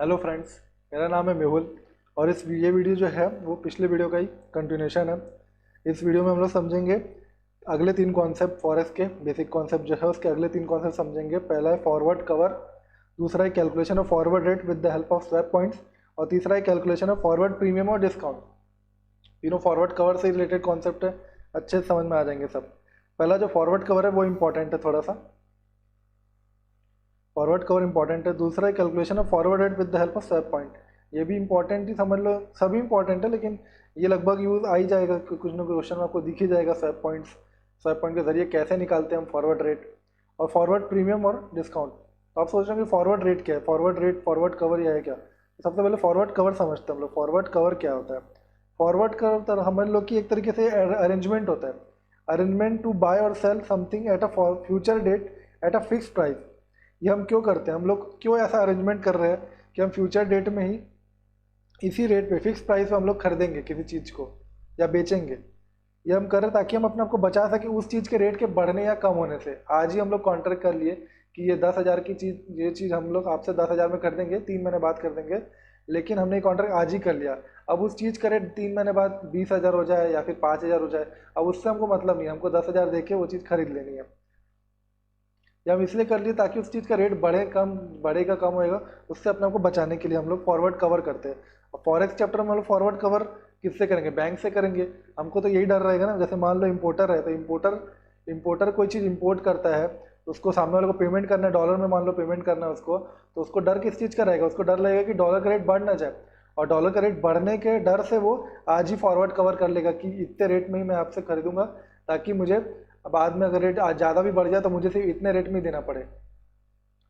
Hello friends, मेरा नाम है मेहुल और ये वीडियो जो है वो पिछले वीडियो का ही कंटिन्यूशन है। इस वीडियो में हम लोग समझेंगे अगले तीन कॉन्सेप्ट फॉरेक्स के बेसिक कॉन्सेप्ट जो है उसके अगले तीन कॉन्सेप्ट समझेंगे। पहला है फॉरवर्ड कवर, दूसरा है calculation of forward rate with the help of swap points और तीसरा है कैलकुलेशन ऑफ फॉरवर्ड प्रीमियम और डिस्काउंट। तीनों फॉरवर्ड कवर से रिलेटेड कॉन्सेप्ट है, अच्छे से समझ में आ जाएंगे सब। पहला जो फॉरवर्ड कवर है वो इंपॉर्टेंट है थोड़ा सा, फॉरवर्ड कवर इंपॉर्टेंट है। दूसरा है calculation of forward rate with the help of swap point, ये भी इंपॉर्टेंट ही समझ लो, सभी इंपॉर्टेंट है लेकिन ये लगभग यूज आ ही जाएगा, कुछ ना कुछ क्वेश्चन में आपको दिख ही जाएगा। स्वैप पॉइंट के जरिए कैसे निकालते हैं हम फॉरवर्ड रेट और फॉरवर्ड प्रीमियम और डिस्काउंट। तो आप सोच रहे हैं कि फॉरवर्ड रेट क्या है, फॉरवर्ड रेट फॉरवर्ड कवर यह है क्या। तो सबसे पहले फॉरवर्ड कवर समझते हैं हम लोग। फॉरवर्ड कवर क्या होता है? फॉरवर्ड कवर हम लोग की एक तरीके से अरेंजमेंट होता है, अरेंजमेंट टू बाय और sell something at a future date at a fix price. ये हम क्यों करते हैं, हम लोग क्यों ऐसा अरेंजमेंट कर रहे हैं कि हम फ्यूचर डेट में ही इसी रेट पे फिक्स प्राइस पे हम लोग खरीदेंगे किसी चीज़ को या बेचेंगे। ये हम कर रहे हैं ताकि हम अपने आप को बचा सकें उस चीज़ के रेट के बढ़ने या कम होने से। आज ही हम लोग कॉन्ट्रैक्ट कर लिए कि ये 10,000 की चीज़, ये चीज़ हम लोग आपसे 10,000 में खरीदेंगे, 3 महीने बाद कर देंगे, लेकिन हमने कॉन्ट्रैक्ट आज ही कर लिया। अब उस चीज़ का रेट 3 महीने बाद 20,000 हो जाए या फिर 5,000 हो जाए, अब उससे हमको मतलब नहीं है, हमको 10,000 देके वो चीज़ खरीद लेनी है। या हम इसलिए कर लिए ताकि उस चीज़ का रेट बढ़ेगा कम होएगा, उससे अपने आप को बचाने के लिए हम लोग फॉरवर्ड कवर करते हैं। और फॉरेक्स चैप्टर में हम लोग फॉरवर्ड कवर किससे करेंगे? बैंक से करेंगे। हमको तो यही डर रहेगा ना, जैसे मान लो इम्पोर्टर है तो इम्पोर्टर कोई चीज़ इम्पोर्ट करता है तो उसको सामने वाले को पेमेंट करना है, डॉलर में मान लो पेमेंट करना है उसको, तो उसको डर किस चीज़ का रहेगा? उसको डर लगेगा कि डॉलर का रेट बढ़ ना जाए, और डॉलर का रेट बढ़ने के डर से वो आज ही फॉरवर्ड कवर कर लेगा कि इतने रेट में ही मैं आपसे खरीदूंगा, ताकि मुझे बाद में अगर रेट आज ज़्यादा भी बढ़ जाए तो मुझे सिर्फ इतने रेट में ही देना पड़े।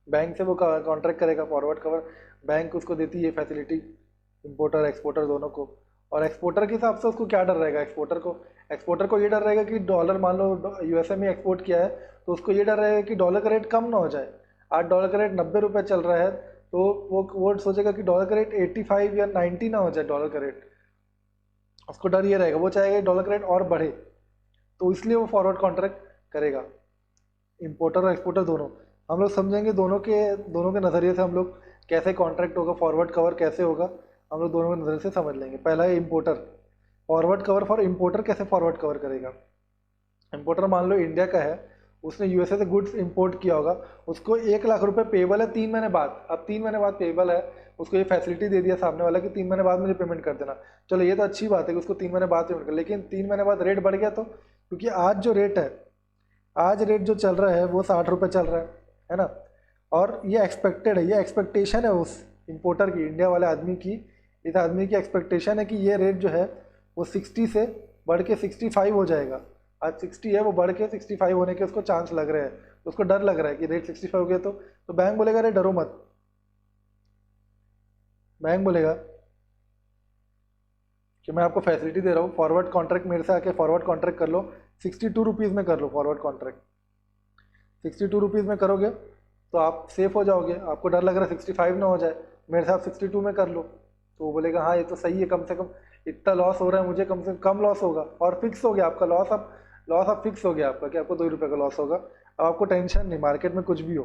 बैंक से वो कॉन्ट्रैक्ट करेगा फॉरवर्ड कवर, बैंक उसको देती है फैसिलिटी, इंपोर्टर एक्सपोर्टर दोनों को। और एक्सपोर्टर के हिसाब से उसको क्या डर रहेगा? एक्सपोर्टर को ये डर रहेगा कि डॉलर, मान लो यूएसए में एक्सपोर्ट किया है तो उसको ये डर रहेगा कि डॉलर का रेट कम ना हो जाए। आज डॉलर का रेट 90 रुपये चल रहा है तो वो सोचेगा कि डॉलर का रेट 85 या 90 ना हो जाए डॉलर का रेट, उसको डर ये रहेगा, वो चाहेगा डॉलर का रेट और बढ़े, तो इसलिए वो फॉरवर्ड कॉन्ट्रैक्ट करेगा। इंपोर्टर और एक्सपोर्टर दोनों हम लोग समझेंगे, दोनों के नज़रिए से हम लोग कैसे कॉन्ट्रैक्ट होगा, फॉरवर्ड कवर कैसे होगा, हम लोग दोनों के नज़रिए से समझ लेंगे। पहला है importer, forward cover for importer कैसे फॉरवर्ड कवर करेगा। इंपोर्टर मान लो इंडिया का है, उसने यूएसए से गुड्स इंपोर्ट किया होगा, उसको 1 लाख रुपए पेबल है 3 महीने बाद। अब 3 महीने बाद पेबल है, उसको ये फैसिलिटी दे दिया सामने वाला कि 3 महीने बाद मुझे पेमेंट कर देना। चलो ये तो अच्छी बात है कि उसको 3 महीने बाद पेमेंट कर, लेकिन 3 महीने बाद रेट बढ़ गया तो, क्योंकि आज रेट जो चल रहा है वो 60 रुपये चल रहा है ना। और ये एक्सपेक्टेड है, ये एक्सपेक्टेशन है उस इंपोर्टर की, इंडिया वाले आदमी की, इस आदमी की एक्सपेक्टेशन है कि ये रेट जो है वो 60 से बढ़ के 65 हो जाएगा। आज 60 है, वो बढ़ के 65 होने के उसको चांस लग रहे हैं, तो उसको डर लग रहा है कि रेट 65 हो गया तो बैंक बोलेगा अरे डरो मत, बैंक बोलेगा कि मैं आपको फैसिलिटी दे रहा हूँ, फॉरवर्ड कॉन्ट्रैक्ट मेरे से आके फॉरवर्ड कॉन्ट्रैक्ट कर लो, 62 रुपीज़ में कर लो फॉरवर्ड कॉन्ट्रैक्ट। 62 रुपीज़ में करोगे तो आप सेफ हो जाओगे। आपको डर लग रहा है 65 ना हो जाए, मेरे साथ 62 में कर लो, तो वो बोलेगा हाँ ये तो सही है, कम से कम इतना लॉस हो रहा है मुझे, कम से कम लॉस होगा, और फिक्स हो गया आपका लॉस। अब फिक्स हो गया आपका कि आपको 2 रुपये का लॉस होगा। अब आपको टेंशन नहीं, मार्केट में कुछ भी हो।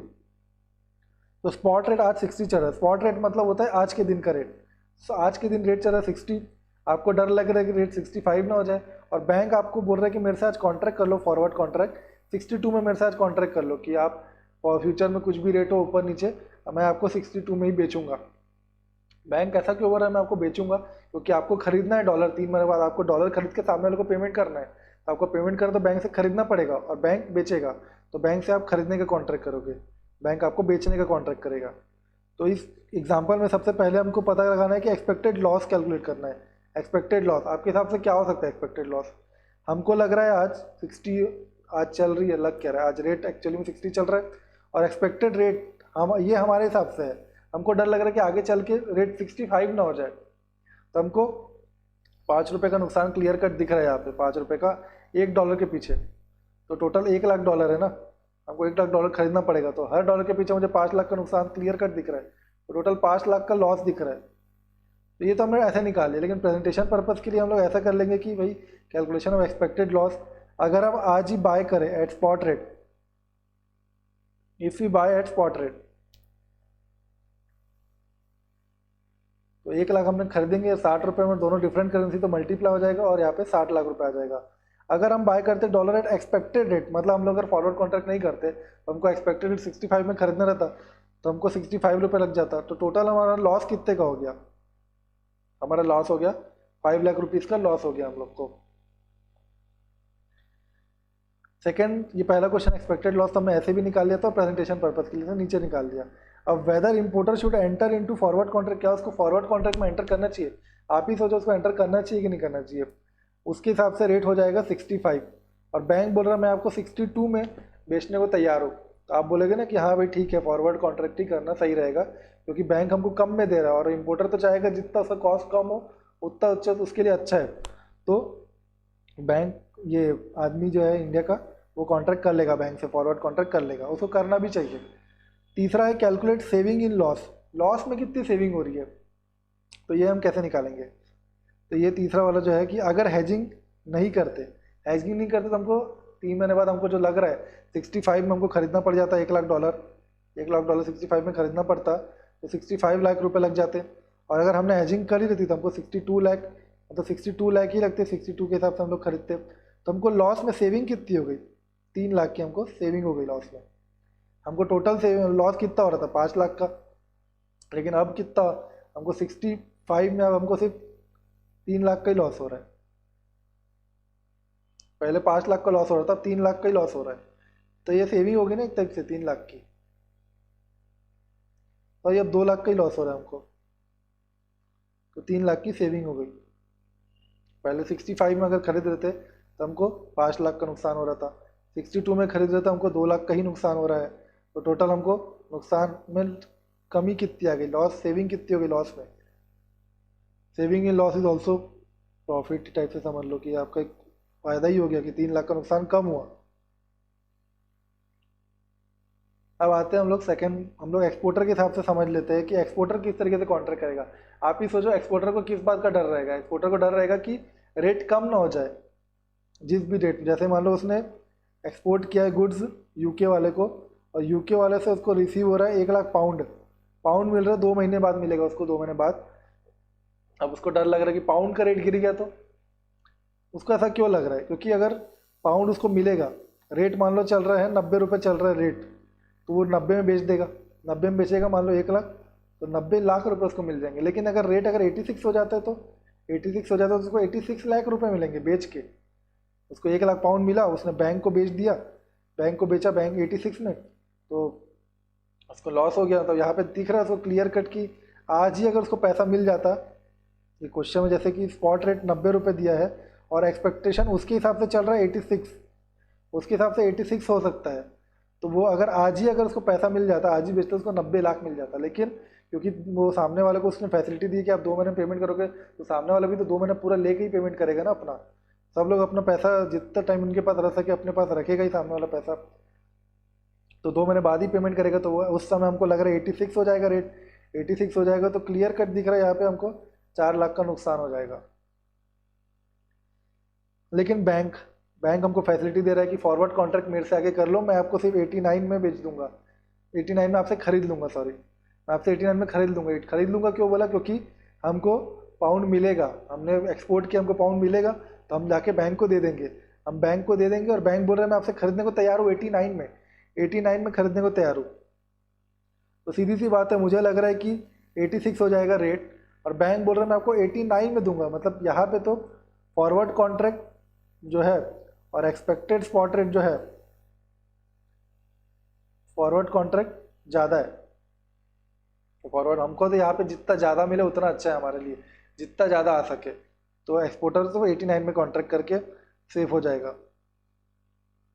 तो स्पॉट रेट आज 60 चल रहा है, स्पॉट रेट मतलब होता है आज के दिन का रेट। आज के दिन रेट चल रहा है 60, आपको डर लग रहा है कि रेट 65 ना हो जाए, और बैंक आपको बोल रहा है कि मेरे से आज कॉन्ट्रैक्ट कर लो, फॉरवर्ड कॉन्ट्रैक्ट 62 में मेरे से आज कॉन्ट्रैक्ट कर लो कि आप फ्यूचर में कुछ भी रेट हो ऊपर नीचे, मैं आपको 62 में ही बेचूंगा। बैंक ऐसा क्यों हो रहा है मैं आपको बेचूंगा? क्योंकि आपको खरीदना है डॉलर, 3 महीने बाद आपको डॉलर खरीद के सामने वाले को पेमेंट करना है, तो आपको पेमेंट करना तो बैंक से खरीदना पड़ेगा, और बैंक बेचेगा तो बैंक से आप खरीदने का कॉन्ट्रैक्ट करोगे, बैंक आपको बेचने का कॉन्ट्रैक्ट करेगा। तो इस एग्जाम्पल में सबसे पहले हमको पता लगाना है कि एक्सपेक्टेड लॉस कैलकुलेट करना है। एक्सपेक्टेड लॉस आपके हिसाब से क्या हो सकता है? एक्सपेक्टेड लॉस हमको लग रहा है आज 60 आज चल रही है, लग क्या रहा है, आज रेट एक्चुअली में 60 चल रहा है, और एक्सपेक्टेड रेट ये हमारे हिसाब से है। हमको डर लग रहा है कि आगे चल के रेट 65 ना हो जाए, तो हमको 5 रुपये का नुकसान क्लियर कट दिख रहा है यहाँ पे, 5 रुपये का $1 के पीछे, तो टोटल 1 लाख डॉलर है ना, हमको 1 लाख डॉलर खरीदना पड़ेगा, तो हर डॉलर के पीछे मुझे 5 लाख का नुकसान क्लियर कट दिख रहा है, तो टोटल 5 लाख का लॉस दिख रहा है। तो ये तो हमने ऐसे निकाल लिया, लेकिन प्रेजेंटेशन पर्पज़ के लिए हम लोग ऐसा कर लेंगे कि भाई कैलकुलेशन ऑफ एक्सपेक्टेड लॉस, अगर हम आज ही बाय करें at spot rate, if you buy at spot rate, तो 1 लाख हमने खरीदेंगे 60 रुपये में, दोनों डिफरेंट करेंसी तो मल्टीप्लाई हो जाएगा और यहाँ पे 60 लाख रुपए आ जाएगा। अगर हम बाय करते डॉलर एट एक्सपेक्टेड रेट, मतलब हम लोग अगर फॉरवर्ड कॉन्ट्रैक्ट नहीं करते तो हमको एक्सपेक्टेड रेट 65 में खरीदना रहता तो हमको 65 रुपये लग जाता। तो टोटल हमारा लॉस कितने का हो गया, हमारा लॉस हो गया 5 लाख रुपीज़ का लॉस हो गया हम लोग को। सेकंड, ये पहला क्वेश्चन एक्सपेक्टेड लॉस तो हमने ऐसे भी निकाल लिया था, प्रेजेंटेशन पर्पज के लिए नीचे निकाल दिया। अब whether importer should enter into forward contract, क्या उसको फॉरवर्ड कॉन्ट्रैक्ट में एंटर करना चाहिए? आप ही सोचो उसको एंटर करना चाहिए कि नहीं करना चाहिए। उसके हिसाब से रेट हो जाएगा 65 और बैंक बोल रहा है मैं आपको 62 में बेचने को तैयार हूँ। तो आप बोलेगे ना कि हाँ भाई ठीक है, फॉरवर्ड कॉन्ट्रैक्ट ही करना सही रहेगा क्योंकि बैंक हमको कम में दे रहा है और इंपोर्टर तो चाहेगा जितना उसका कॉस्ट कम हो उतना अच्छा उसके लिए अच्छा है। तो बैंक, ये आदमी जो है इंडिया का, वो कॉन्ट्रैक्ट कर लेगा बैंक से, फॉरवर्ड कॉन्ट्रैक्ट कर लेगा, उसको करना भी चाहिए। तीसरा है calculate saving in loss, loss में कितनी सेविंग हो रही है, तो ये हम कैसे निकालेंगे? तो ये तीसरा वाला जो है कि अगर हैजिंग नहीं करते, हैजिंग नहीं करते तो हमको 3 महीने बाद हमको जो लग रहा है 65 में हमको खरीदना पड़ जाता है, 1 लाख डॉलर, 1 लाख डॉलर 65 में खरीदना पड़ता तो 65 लाख रुपए लग जाते। और अगर हमने हैजिंग करी रहती तो हमको 62 लाख, मतलब 62 लाख ही लगते, 62 के हिसाब से हम लोग खरीदते। तो हमको लॉस में सेविंग कितनी हो गई? 3 लाख की हमको सेविंग हो गई लॉस में। हमको टोटल सेविंग लॉस कितना हो रहा था? 5 लाख का, लेकिन अब कितना हमको 65 में अब हमको सिर्फ 3 लाख का ही लॉस हो रहा है। पहले 5 लाख का लॉस हो रहा था, अब 3 लाख का ही लॉस हो रहा है। तो ये सेविंग होगी ना एक टाइप से 3 लाख की, और ये अब 2 लाख का ही लॉस हो रहा है हमको, तो 3 लाख की सेविंग हो गई। पहले 65 में अगर खरीद रहे थे तो हमको 5 लाख का नुकसान हो रहा था, 62 में खरीद रहे थे हमको 2 लाख का ही नुकसान हो रहा है। तो टोटल हमको नुकसान में कमी कितनी आ गई, लॉस, सेविंग कितनी हो गई लॉस में? Saving in loss is also profit type से समझ लो कि आपका एक फायदा ही हो गया कि 3 लाख का नुकसान कम हुआ। अब आते हैं हम लोग सेकंड, हम लोग एक्सपोर्टर के हिसाब से समझ लेते हैं कि एक्सपोर्टर किस तरीके से कॉन्ट्रैक्ट करेगा। आप ही सोचो एक्सपोर्टर को किस बात का डर रहेगा? एक्सपोर्टर को डर रहेगा कि रेट कम ना हो जाए, जिस भी रेट, जैसे मान लो उसने एक्सपोर्ट किया है गुड्स यूके वाले को और यूके वाले से उसको रिसीव हो रहा है 1 लाख पाउंड, पाउंड मिल रहा है 2 महीने बाद मिलेगा उसको, 2 महीने बाद। अब उसको डर लग रहा है कि पाउंड का रेट गिर गया, तो उसको ऐसा क्यों लग रहा है? क्योंकि अगर पाउंड उसको मिलेगा, रेट मान लो चल रहा है 90 रुपये चल रहा है रेट, तो वो 90 में बेच देगा, 90 में बेचेगा मान लो 1 लाख, तो 90 लाख रुपए उसको मिल जाएंगे। लेकिन अगर रेट अगर 86 हो जाता है तो 86 हो जाता है तो उसको 86 लाख रुपए मिलेंगे बेच के। उसको 1 लाख पाउंड मिला, उसने बैंक को बेच दिया, बैंक को बेचा बैंक 86 में, तो उसको लॉस हो गया। तो यहाँ पे दिख रहा है उसको क्लियर कट कि आज ही अगर उसको पैसा मिल जाता, ये क्वेश्चन में जैसे कि स्पॉट रेट 90 रुपये दिया है और एक्सपेक्टेशन उसके हिसाब से चल रहा है 86, उसके हिसाब से 86 हो सकता है, तो वो अगर आज ही अगर उसको पैसा मिल जाता, आज ही बेचते उसको 90 लाख मिल जाता। लेकिन क्योंकि वो सामने वाले को उसने फैसिलिटी दी कि आप 2 महीने पेमेंट करोगे, तो सामने वाला भी तो 2 महीने पूरा लेके ही पेमेंट करेगा ना अपना। सब लोग अपना पैसा जितना टाइम उनके पास रह सके अपने पास रखेगा ही सामने वाला पैसा, तो 2 महीने बाद ही पेमेंट करेगा। तो वो उस समय हमको लग रहा है 86 हो जाएगा रेट, 86 हो जाएगा तो क्लियर कट दिख रहा है यहाँ पे हमको 4 लाख का नुकसान हो जाएगा। लेकिन बैंक हमको फैसिलिटी दे रहा है कि फॉरवर्ड कॉन्ट्रैक्ट मेरे से आगे कर लो, मैं आपको सिर्फ 89 में बेच दूंगा, 89 में आपसे खरीद लूंगा, सॉरी मैं आपसे 89 में खरीद लूंगा। क्यों बोला? क्योंकि हमको पाउंड मिलेगा, हमने एक्सपोर्ट किया, हमको पाउंड मिलेगा, तो हम जाके बैंक को दे देंगे, हम बैंक को दे देंगे और बैंक बोल रहा है मैं आपसे खरीदने को तैयार हूँ 89 में खरीदने को तैयार हूँ। तो सीधी सी बात है, मुझे लग रहा है कि 86 हो जाएगा रेट और बैंक बोल रहा है मैं आपको 89 में दूंगा। मतलब यहाँ पे तो फॉरवर्ड कॉन्ट्रैक्ट जो है और एक्सपेक्टेड स्पॉट रेट जो है, फॉरवर्ड कॉन्ट्रैक्ट ज़्यादा है। तो फॉरवर्ड हमको तो यहाँ पे जितना ज़्यादा मिले उतना अच्छा है हमारे लिए, जितना ज़्यादा आ सके। तो एक्सपोर्टर तो 89 में कॉन्ट्रैक्ट करके सेफ हो जाएगा।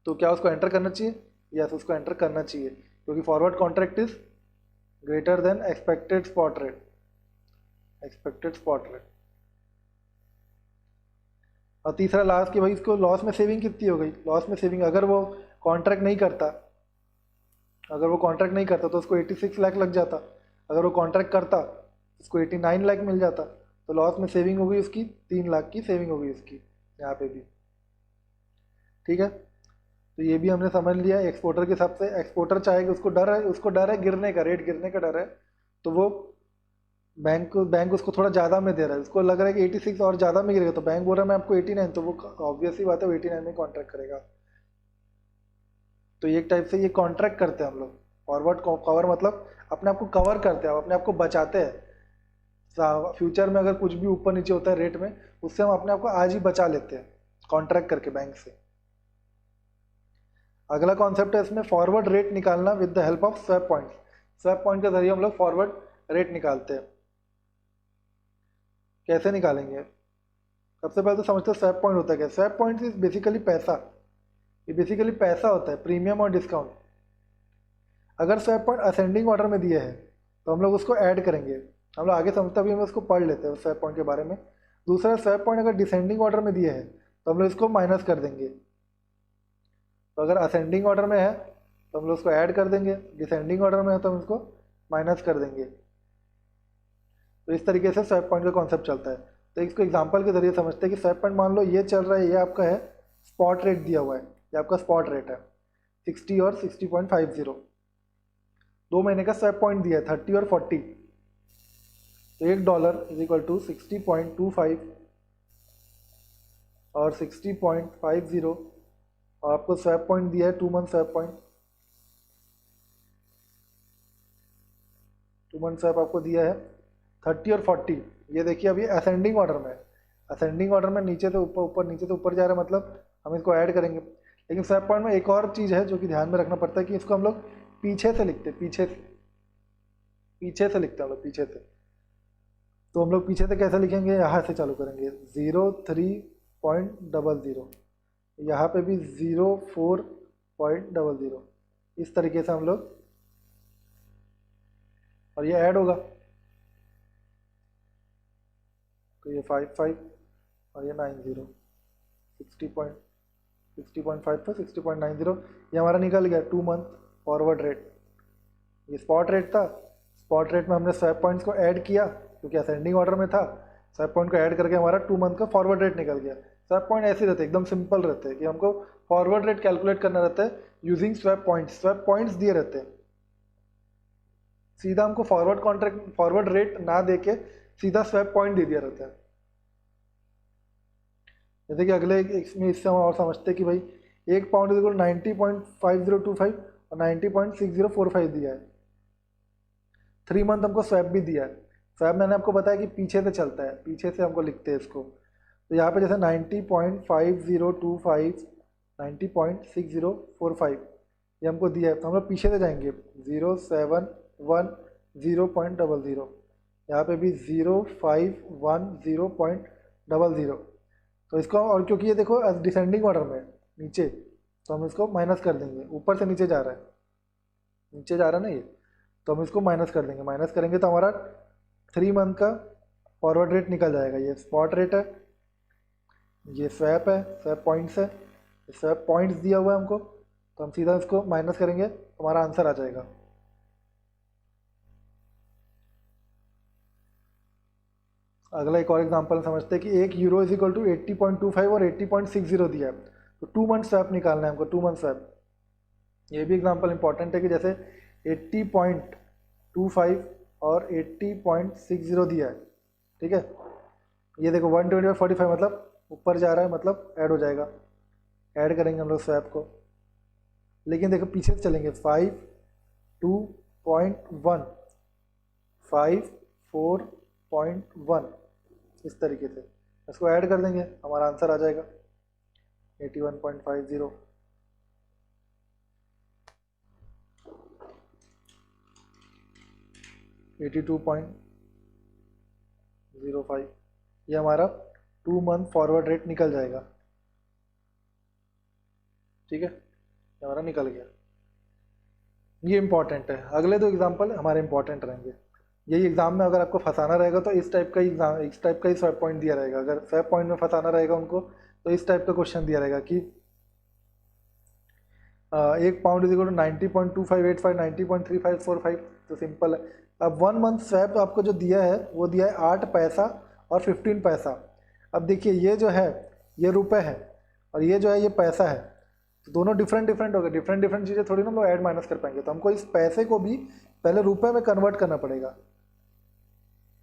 तो क्या उसको एंटर करना चाहिए? यस, उसको एंटर करना चाहिए क्योंकि forward contract is greater than expected spot rate, expected spot rate. और तीसरा लास्ट कि भाई इसको लॉस में सेविंग कितनी हो गई? लॉस में सेविंग अगर वो कॉन्ट्रैक्ट नहीं करता, तो उसको 86 लाख लग जाता, अगर वो कॉन्ट्रैक्ट करता उसको 89 लाख मिल जाता, तो लॉस में सेविंग हो गई उसकी 3 लाख की सेविंग हो गई उसकी यहाँ पे भी। ठीक है, तो ये भी हमने समझ लिया। एक्सपोर्टर के हिसाब से एक्सपोर्टर चाहेगा, उसको डर है गिरने का, रेट गिरने का डर है, तो वो बैंक उसको थोड़ा ज़्यादा में दे रहा है, उसको लग रहा है कि 86 और ज़्यादा में गिरेगा, तो बैंक बोल रहा है मैं आपको 89, तो वो ऑब्वियस ही बात है वो 89 में कॉन्ट्रैक्ट करेगा। तो एक टाइप से ये कॉन्ट्रैक्ट करते हैं हम लोग। फॉरवर्ड कवर मतलब अपने आप को कवर करते हैं, अपने आप को बचाते हैं। फ्यूचर में अगर कुछ भी ऊपर नीचे होता है रेट में, उससे हम अपने आप को आज ही बचा लेते हैं कॉन्ट्रैक्ट करके बैंक से। अगला कॉन्सेप्ट है इसमें फॉरवर्ड रेट निकालना with the help of swap point. Swap point के जरिए हम लोग फॉरवर्ड रेट निकालते हैं। कैसे निकालेंगे? सबसे पहले तो समझते हैं स्वैप पॉइंट होता है क्या। स्वैप पॉइंट इज बेसिकली पैसा, ये बेसिकली पैसा होता है, प्रीमियम और डिस्काउंट। अगर स्वैप पॉइंट असेंडिंग ऑर्डर में दिए हैं तो हम लोग उसको ऐड करेंगे। हम लोग आगे समझते भी हम उसको पढ़ लेते हैं स्वैप पॉइंट के बारे में। दूसरा, स्वैप पॉइंट अगर डिसेंडिंग ऑर्डर में दिए हैं तो हम लोग इसको माइनस कर देंगे। तो अगर असेंडिंग ऑर्डर में है तो हम लोग उसको ऐड कर देंगे, डिसेंडिंग ऑर्डर में है तो हम इसको माइनस कर देंगे। तो इस तरीके से स्वैप पॉइंट का कॉन्सेप्ट चलता है। तो इसको एग्जांपल के जरिए समझते हैं कि स्वैप पॉइंट मान लो ये चल रहा है, ये आपका है स्पॉट रेट दिया हुआ है, ये आपका स्पॉट रेट है 60 और 60.50। 2 महीने का स्वैप पॉइंट दिया है 30 और 40। तो $1 इज इक्वल टू 60.25 और 60.50, और आपको स्वैप पॉइंट दिया है 2 month swap point. 2 month swap आपको दिया है 30 और 40। ये देखिए अभी असेंडिंग ऑर्डर में है, असेंडिंग ऑर्डर में नीचे से ऊपर, ऊपर नीचे से ऊपर जा रहा है, मतलब हम इसको ऐड करेंगे। लेकिन स्वैप पॉइंट में एक और चीज़ है जो कि ध्यान में रखना पड़ता है कि इसको हम लोग पीछे से लिखते हैं, पीछे से लिखते हैं हम लोग, पीछे से। तो हम लोग पीछे से कैसे लिखेंगे, यहाँ से चालू करेंगे 03.00, यहाँ पे भी 04.00, इस तरीके से हम लोग, और ये ऐड होगा तो ये 55 और ये 90, 60.5 पर 60.90, ये हमारा निकल गया 2 मंथ फॉरवर्ड रेट। ये स्पॉट रेट था, स्पॉट रेट में हमने स्वैप पॉइंट्स को ऐड किया क्योंकि असेंडिंग ऑर्डर में था। स्वैप पॉइंट को ऐड करके हमारा 2 मंथ का फॉरवर्ड रेट निकल गया। स्वैप पॉइंट ऐसे रहते हैं, एकदम सिंपल रहते हैं कि हमको फॉरवर्ड रेट कैलकुलेट करना रहता है using swap points. Swap points दिए रहते हैं, सीधा हमको फॉरवर्ड रेट ना दे के सीधा स्वैप पॉइंट दे दिया रहता है। जैसे कि अगले इसमें इससे हम और समझते हैं कि भाई 1 पाउंड इज 90.5025 और 90.6045 दिया है। 3 मंथ हमको स्वैप भी दिया है। स्वैप मैंने आपको बताया कि पीछे से चलता है, पीछे से हमको लिखते हैं इसको। तो यहाँ पे जैसे 90.5025, 90.6045 ये हमको दिया है, तो हम लोग पीछे से जाएंगे 0710.00, यहाँ पे भी 0510.00। तो इसको, और क्योंकि ये देखो डिसेंडिंग ऑर्डर में नीचे, तो हम इसको माइनस कर देंगे। ऊपर से नीचे जा रहा है, नीचे जा रहा है ना ये, तो हम इसको माइनस कर देंगे। माइनस करेंगे तो हमारा 3 मंथ का फॉरवर्ड रेट निकल जाएगा। ये स्पॉट रेट है, ये स्वैप है, स्वैप पॉइंट्स है, स्वैप पॉइंट्स दिया हुआ है हमको, तो हम सीधा इसको माइनस करेंगे तो हमारा आंसर आ जाएगा। अगला एक और एग्जांपल समझते हैं कि €1 इज इक्वल टू 80.25 और 80.60 दिया है, तो 2 मंथ स्वैप निकालना है हमको, 2 मंथ स्वैप। ये भी एग्जांपल इंपॉर्टेंट है कि जैसे 80.25 और 80.60 दिया है, ठीक है। ये देखो 120 और 45 मतलब ऊपर जा रहा है, मतलब ऐड हो जाएगा, ऐड करेंगे हम लोग स्वैप को। लेकिन देखो पीछे से चलेंगे 5, 2.1, 5, 4.1, इस तरीके से इसको ऐड कर देंगे, हमारा आंसर आ जाएगा 81.50। 82.05, ये हमारा 2 मंथ फॉरवर्ड रेट निकल जाएगा, ठीक है, ये हमारा निकल गया। ये इंपॉर्टेंट है। अगले 2 एग्जाम्पल हमारे इंपॉर्टेंट रहेंगे। यही एग्जाम में अगर आपको फंसाना रहेगा तो इस टाइप का ही स्वैप पॉइंट दिया रहेगा। अगर स्वैप पॉइंट में फंसाना रहेगा उनको तो इस टाइप का क्वेश्चन दिया रहेगा कि 1 पाउंड इज इक्वल टू 90.2585, 90.3545। तो सिंपल है। अब 1 मंथ स्वैप आपको जो दिया है वो दिया है 8 पैसा और 15 पैसा। अब देखिए ये जो है ये रुपए है और ये जो है ये पैसा है, तो दोनों डिफरेंट डिफरेंट हो गए। डिफरेंट डिफरेंट चीज़ें थोड़ी ना हम लोग ऐड माइनस कर पाएंगे, तो हमको इस पैसे को भी पहले रुपए में कन्वर्ट करना पड़ेगा।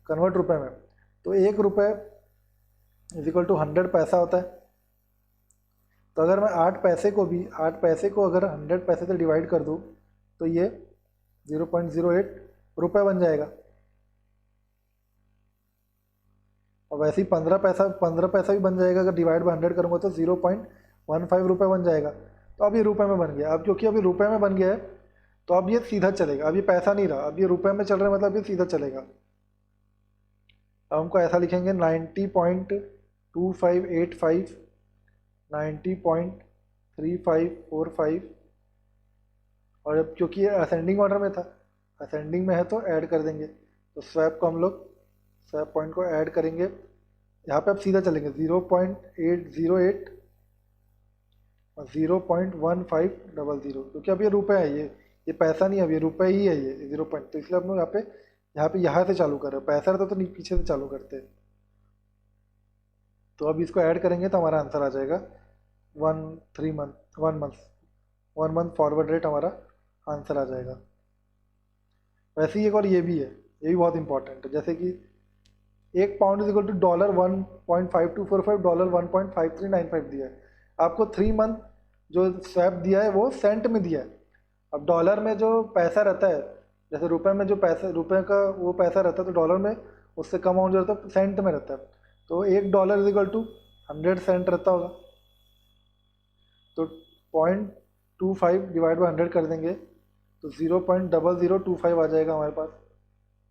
कन्वर्ट रुपए में, तो 1 रुपये इज इक्वल टू 100 पैसा होता है। तो अगर मैं 8 पैसे को अगर 100 पैसे से डिवाइड कर दूँ तो ये 0.08 रुपये बन जाएगा। और वैसे ही 15 पैसा भी बन जाएगा, अगर डिवाइड बाय 100 करूँगा तो 0.15 रुपये बन जाएगा। तो अब ये रुपए में बन गया। अब क्योंकि अभी रुपए में बन गया है तो अब ये सीधा चलेगा, अब ये पैसा नहीं रहा, अब ये रुपए में चल रहा है, मतलब ये सीधा चलेगा। अब हमको ऐसा लिखेंगे 90.2585, 90.3545, और अब क्योंकि ये असेंडिंग ऑर्डर में था, असेंडिंग में है तो ऐड कर देंगे। तो स्वैप को हम लोग स्वैप पॉइंट को ऐड करेंगे, यहाँ पे अब सीधा चलेंगे 0.808 और 0.1500, क्योंकि अब ये रुपए है, ये पैसा नहीं है, अब ये रुपए ही है ये 0 पॉइंट, तो इसलिए हम लोग यहाँ से चालू कर रहे हैं। पैसा रहता तो नहीं, पीछे से चालू करते। तो अब इसको ऐड करेंगे तो हमारा आंसर आ जाएगा 1 मंथ फॉरवर्ड रेट, हमारा आंसर आ जाएगा। वैसे ही एक और ये भी है, ये भी बहुत इंपॉर्टेंट है। जैसे कि 1 पाउंड इज इक्वल टू $1.5245, $1.5395 दिया है। आपको 3 मंथ जो स्वैप दिया है वो सेंट में दिया है। अब डॉलर में जो पैसा रहता है, जैसे रुपए में जो पैसा, रुपए का वो पैसा रहता है, तो डॉलर में उससे कम अमाउंट जो रहता है सेंट में रहता है। तो $1 इज इक्वल टू 100 सेंट रहता होगा। तो 0.25 डिवाइड बाई 100 कर देंगे तो 0.0025 आ जाएगा हमारे पास।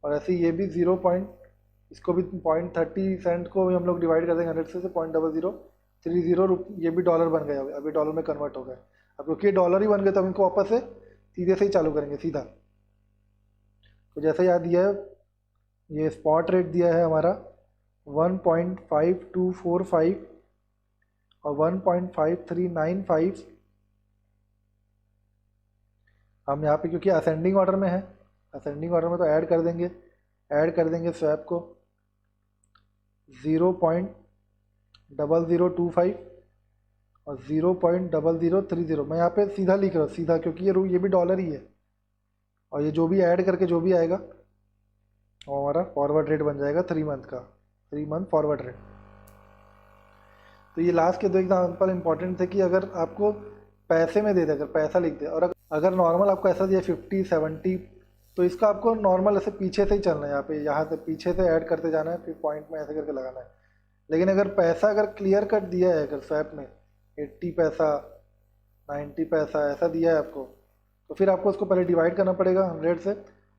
और ऐसे ये भी इसको भी 0.30 सेंट को भी हम लोग डिवाइड कर देंगे 100 से 0.0030, ये भी डॉलर बन गया। अभी डॉलर में कन्वर्ट हो गया। अब क्योंकि डॉलर ही बन गए तो हम इनको वापस से सीधे से ही चालू करेंगे सीधा। तो जैसे याद दिया है, ये स्पॉट रेट दिया है हमारा 1.5245 और 1.5395। हम यहाँ पे क्योंकि असेंडिंग ऑर्डर में है, असेंडिंग ऑर्डर में तो ऐड कर देंगे स्वैप को 0.0025 और 0.0030। मैं यहाँ पे सीधा लिख रहा हूँ, सीधा, क्योंकि ये भी डॉलर ही है। और ये जो भी ऐड करके जो भी आएगा वो हमारा फॉरवर्ड रेट बन जाएगा 3 मंथ का, 3 मंथ फॉरवर्ड रेट। तो ये लास्ट के 2 एग्जाम्पल इंपॉर्टेंट थे कि अगर आपको पैसे में दे दे, अगर पैसा लिख दे, और अगर नॉर्मल आपको ऐसा दिया 50 70, तो इसका आपको नॉर्मल ऐसे पीछे से ही चलना है, यहाँ से पीछे से ऐड करते जाना है, फिर पॉइंट में ऐसे करके लगाना है। लेकिन अगर पैसा अगर क्लियर कट दिया है, अगर स्वैप में 80 पैसा 90 पैसा ऐसा दिया है आपको, तो फिर आपको उसको पहले डिवाइड करना पड़ेगा 100 से,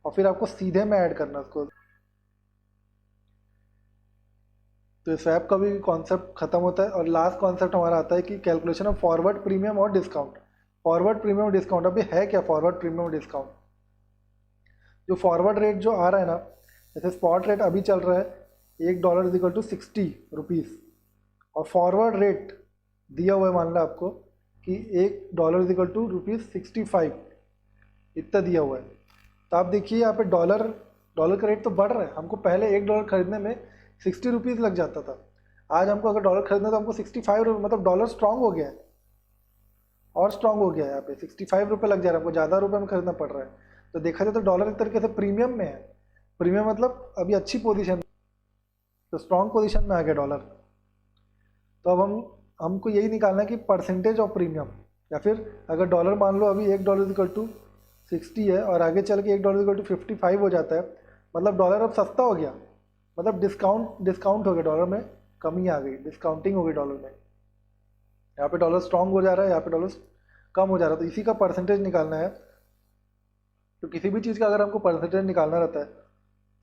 और फिर आपको सीधे में ऐड करना उसको। तो स्वैप का भी कॉन्सेप्ट खत्म होता है। और लास्ट कॉन्सेप्ट हमारा आता है कि कैलकुलेशन ऑफ फॉरवर्ड प्रीमियम और डिस्काउंट। फॉरवर्ड प्रीमियम और डिस्काउंट, अभी है क्या फॉरवर्ड प्रीमियम और डिस्काउंट? जो फॉरवर्ड रेट जो आ रहा है ना, जैसे स्पॉट रेट अभी चल रहा है $1 इज इक्वल टू 60 रुपीज़, और फॉरवर्ड रेट दिया हुआ है, मान लो आपको कि $1 इज इक्वल टू ₹65, इतना दिया हुआ है। तो आप देखिए यहाँ पे डॉलर का रेट तो बढ़ रहा है। हमको पहले $1 खरीदने में 60 रुपीज़ लग जाता था, आज हमको अगर डॉलर खरीदना तो हमको 65 रुपये, मतलब डॉलर स्ट्रांग हो गया है, और स्ट्रांग हो गया है। यहाँ पे 65 रुपये लग जा रहा है, हमको ज़्यादा रुपये में खरीदना पड़ रहा है। तो देखा जाए तो डॉलर एक तरीके से प्रीमियम में है। प्रीमियम मतलब अभी अच्छी पोजीशन, तो स्ट्रांग पोजीशन में आ गया डॉलर। तो अब हमको यही निकालना है कि परसेंटेज ऑफ प्रीमियम, या फिर अगर डॉलर मान लो अभी $1 इक्वल टू 60 है और आगे चल के $1 इक्वल टू 55 हो जाता है, मतलब डॉलर अब सस्ता हो गया, मतलब डिस्काउंट हो गया, डॉलर में कमी आ गई, डिस्काउंटिंग हो गई डॉलर में। यहाँ पे डॉलर स्ट्रांग हो जा रहा है, यहाँ पे डॉलर कम हो जा रहा है। तो इसी का परसेंटेज निकालना है। तो किसी भी चीज़ का अगर हमको परसेंटेज निकालना रहता है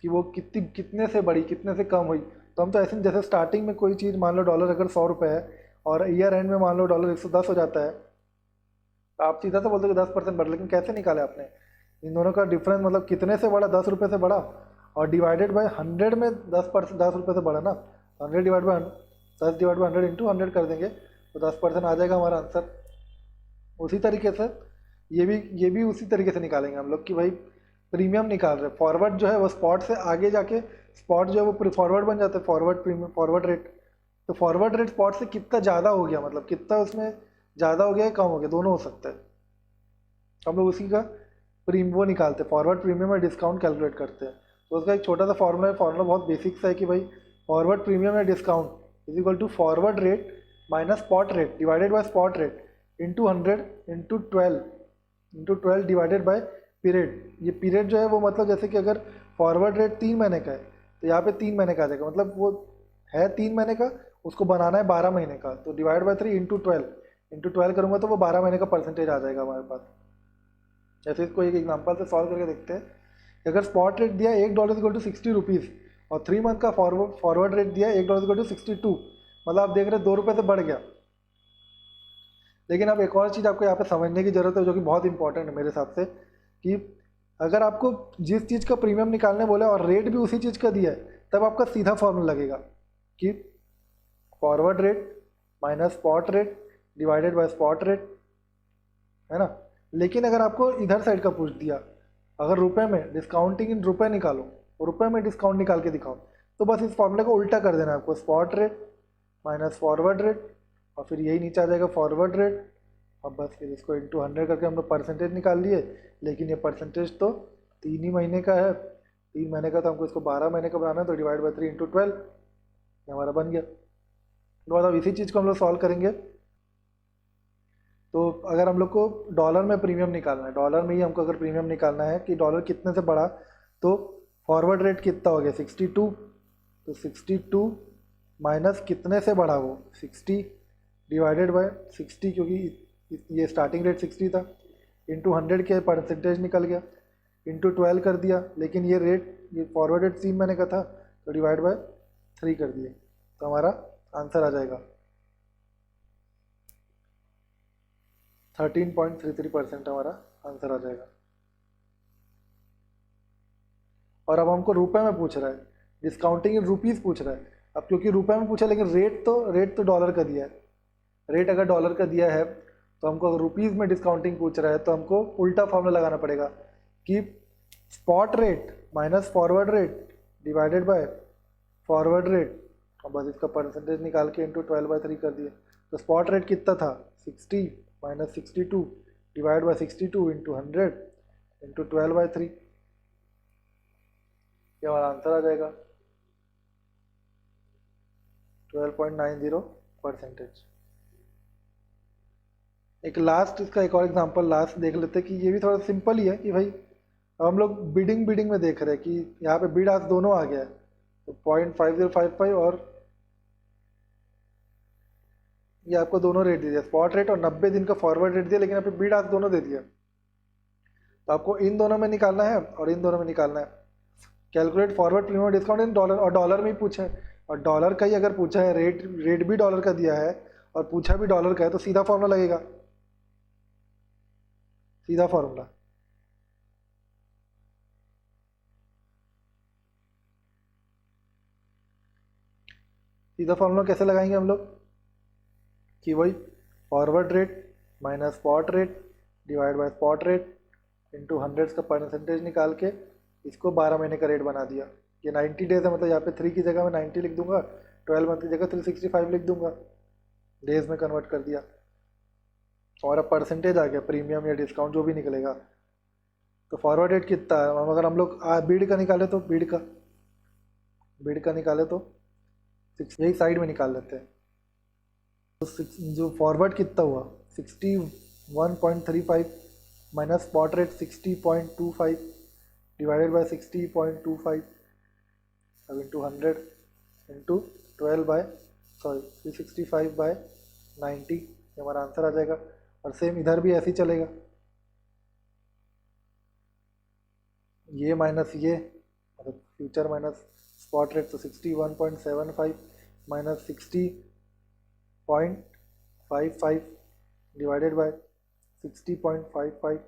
कि वो कितने से बढ़ी, कितने से कम हुई, तो हम तो ऐसे, जैसे स्टार्टिंग में कोई चीज़ मान लो डॉलर अगर 100 रुपये है और ईयर एंड में मान लो डॉलर 110 हो जाता है, तो आप सीधा से बोलते हो कि 10% बढ़, लेकिन कैसे निकाले आपने? इन दोनों का डिफरेंस मतलब कितने से बढ़ा? 10 रुपये से बढ़ा, और डिवाइडेड बाय 100 में 10 रुपये से बढ़ा ना। 10 डिवाइड बाय 100 इंटू 100 कर देंगे तो 10% आ जाएगा हमारा आंसर। उसी तरीके से ये भी उसी तरीके से निकालेंगे हम लोग कि भाई प्रीमियम निकाल रहे हैं। फॉरवर्ड जो है वो स्पॉट से आगे जाके, स्पॉट जो है वो फॉरवर्ड बन जाता है, फॉरवर्ड प्रीमियम, फॉरवर्ड रेट। तो फॉरवर्ड रेट स्पॉट से कितना ज़्यादा हो गया, मतलब कितना उसमें ज़्यादा हो गया, कम हो गया, दोनों हो सकता है। हम लोग उसी का वो निकालते हैं, फॉरवर्ड प्रीमियम और डिस्काउंट कैलकुलेट करते हैं। तो तो उसका एक छोटा सा फॉर्मूला है, फॉर्मूला बहुत बेसिक सा है कि भाई फॉरवर्ड प्रीमियम या discount is equal to forward rate minus spot rate divided by spot rate into 100 into 12 divided by period. ये पीरियड जो है वो मतलब जैसे कि अगर फॉरवर्ड रेट 3 महीने का है तो यहाँ पे 3 महीने का आ जाएगा, मतलब वो है 3 महीने का, उसको बनाना है 12 महीने का, तो डिवाइड बाय 3 इंटू 12 करूँगा तो वो 12 महीने का परसेंटेज आ जाएगा हमारे पास। जैसे इसको एक एग्जांपल से सॉल्व करके देखते हैं। अगर स्पॉट रेट दिया $1 इक्वल टू 60 रुपीज़ और 3 मंथ का फॉरवर्ड रेट दिया $1 इक्वल टू 62, मतलब आप देख रहे हैं 2 रुपये से बढ़ गया। लेकिन अब एक और चीज़ आपको यहाँ पे समझने की जरूरत है जो कि बहुत इंपॉर्टेंट है मेरे हिसाब से, कि अगर आपको जिस चीज़ का प्रीमियम निकालने बोले और रेट भी उसी चीज़ का दिया है तब आपका सीधा फॉर्मूला लगेगा कि forward rate minus spot rate divided by spot rate, है ना। लेकिन अगर आपको इधर साइड का पूछ दिया, अगर रुपए में डिस्काउंटिंग इन रुपए निकालो, रुपए में डिस्काउंट निकाल के दिखाओ, तो बस इस फॉर्मूले को उल्टा कर देना है आपको, spot rate minus forward rate और फिर यही नीचे आ जाएगा फॉरवर्ड रेट। अब बस फिर इसको इंटू 100 करके हम लोग परसेंटेज निकाल लिए, लेकिन ये परसेंटेज तो 3 ही महीने का है, 3 महीने का, तो हमको इसको 12 महीने का बनाना है, तो डिवाइड बाई 3 इंटू 12 ये हमारा बन गया। तो मतलब इसी चीज़ को हम लोग सॉल्व करेंगे। तो अगर हम लोग को डॉलर में प्रीमियम निकालना है, डॉलर में ही हमको अगर प्रीमियम निकालना है कि डॉलर कितने से बढ़ा, तो फॉरवर्ड रेट कितना हो गया 62, तो 62 माइनस कितने से बढ़ा वो 60 डिवाइडेड बाय 60, क्योंकि ये स्टार्टिंग रेट 60 था, इंटू 100 के परसेंटेज निकल गया, इंटू 12 कर दिया, लेकिन ये रेट ये फॉरवर्ड रेट 3 महीने का था तो डिवाइड बाय 3 कर दिए, तो हमारा आंसर आ जाएगा 13.33% हमारा आंसर आ जाएगा। और अब हमको रुपए में पूछ रहा है, डिस्काउंटिंग इन रुपीज़ पूछ रहा है। अब क्योंकि रुपए में पूछा, लेकिन रेट तो डॉलर का दिया है, रेट अगर डॉलर का दिया है तो हमको अगर रुपीज़ में डिस्काउंटिंग पूछ रहा है तो हमको उल्टा फॉर्मूला लगाना पड़ेगा कि spot rate minus forward rate divided bye forward rate, और बस इसका परसेंटेज निकाल के इंटू 12/3 कर दिए। तो स्पॉट रेट कितना था 60 minus 62 divide by 62 into 100 into 12/3, ये हमारा आंसर आ जाएगा 12.90%। एक लास्ट इसका एक और एग्जांपल लास्ट देख लेते हैं कि ये भी थोड़ा सिंपल ही है कि भाई अब हम लोग बिडिंग में देख रहे हैं कि यहाँ पे बिड आस्क दोनों आ गया है, तो 0.5055 और ये आपको दोनों रेट दे दिया, स्पॉट रेट और 90 दिन का फॉरवर्ड रेट दिया, लेकिन यहाँ पे बिड आस्क दोनों दे दिया, तो आपको इन दोनों में निकालना है और इन दोनों में निकालना है। Calculate forward premium discount in dollar, और डॉलर में ही पूछा है, और डॉलर का ही अगर पूछा है, रेट भी डॉलर का दिया है और पूछा भी डॉलर का है, तो सीधा फॉर्मूला लगेगा, सीधा फॉर्मूला। सीधा फॉर्मूला कैसे लगाएंगे हम लोग कि वही forward rate minus spot rate divide by spot rate into 100 का परसेंटेज निकाल के इसको 12 महीने का रेट बना दिया। ये 90 डेज है, मतलब यहाँ पे 3 की जगह मैं 90 लिख दूंगा, 12 मंथ की जगह 365 लिख दूंगा, डेज में कन्वर्ट कर दिया, और अब परसेंटेज आ गया प्रीमियम या डिस्काउंट जो भी निकलेगा। तो फॉरवर्ड रेट कितना है, अगर हम लोग बिड का निकाले तो बिड का निकाले तो यही साइड में निकाल लेते हैं। तो जो फॉरवर्ड कितना हुआ 61.35 minus spot rate 60.25 divided by 60.25, अब इंटू 100 इंटू 365/90, ये हमारा आंसर आ जाएगा। और सेम इधर भी ऐसे ही चलेगा, ये माइनस ये, मतलब फ्यूचर माइनस स्पॉट रेट, तो 61.75 minus 60.55 divided by 60.55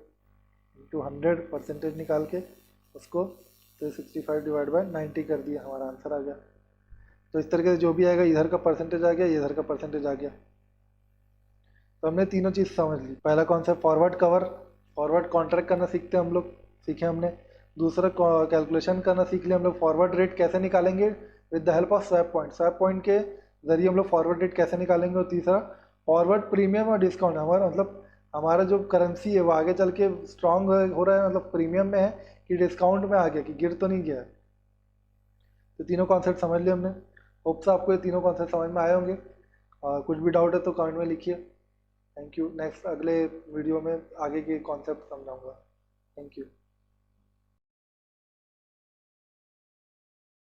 into 100 percentage निकाल के उसको 365 डिवाइड बाय 90 कर दिया, हमारा आंसर आ गया। तो इस तरीके से जो भी आएगा, इधर का परसेंटेज आ गया, इधर का परसेंटेज आ गया। तो हमने तीनों चीज़ समझ ली। पहला concept forward cover, forward contract करना सीखते हम लोग, सीखे हमने। दूसरा कैलकुलेशन करना सीख लिया हम लोग, फॉरवर्ड रेट कैसे निकालेंगे with the help of swap point के जरिए हम लोग फॉरवर्ड रेट कैसे निकालेंगे। और तीसरा फॉरवर्ड प्रीमियम और डिस्काउंट, हमारा जो करेंसी है वो आगे चल के स्ट्रांग हो रहा है, मतलब प्रीमियम में है कि डिस्काउंट में आ गया, कि गिर तो नहीं गया है। तो तीनों कॉन्सेप्ट समझ लिए हमने। होप से आपको ये तीनों कॉन्सेप्ट समझ में आए होंगे। कुछ भी डाउट है तो कमेंट में लिखिए। Thank you. नेक्स्ट अगले वीडियो में आगे के कॉन्सेप्ट समझाऊंगा। Thank you.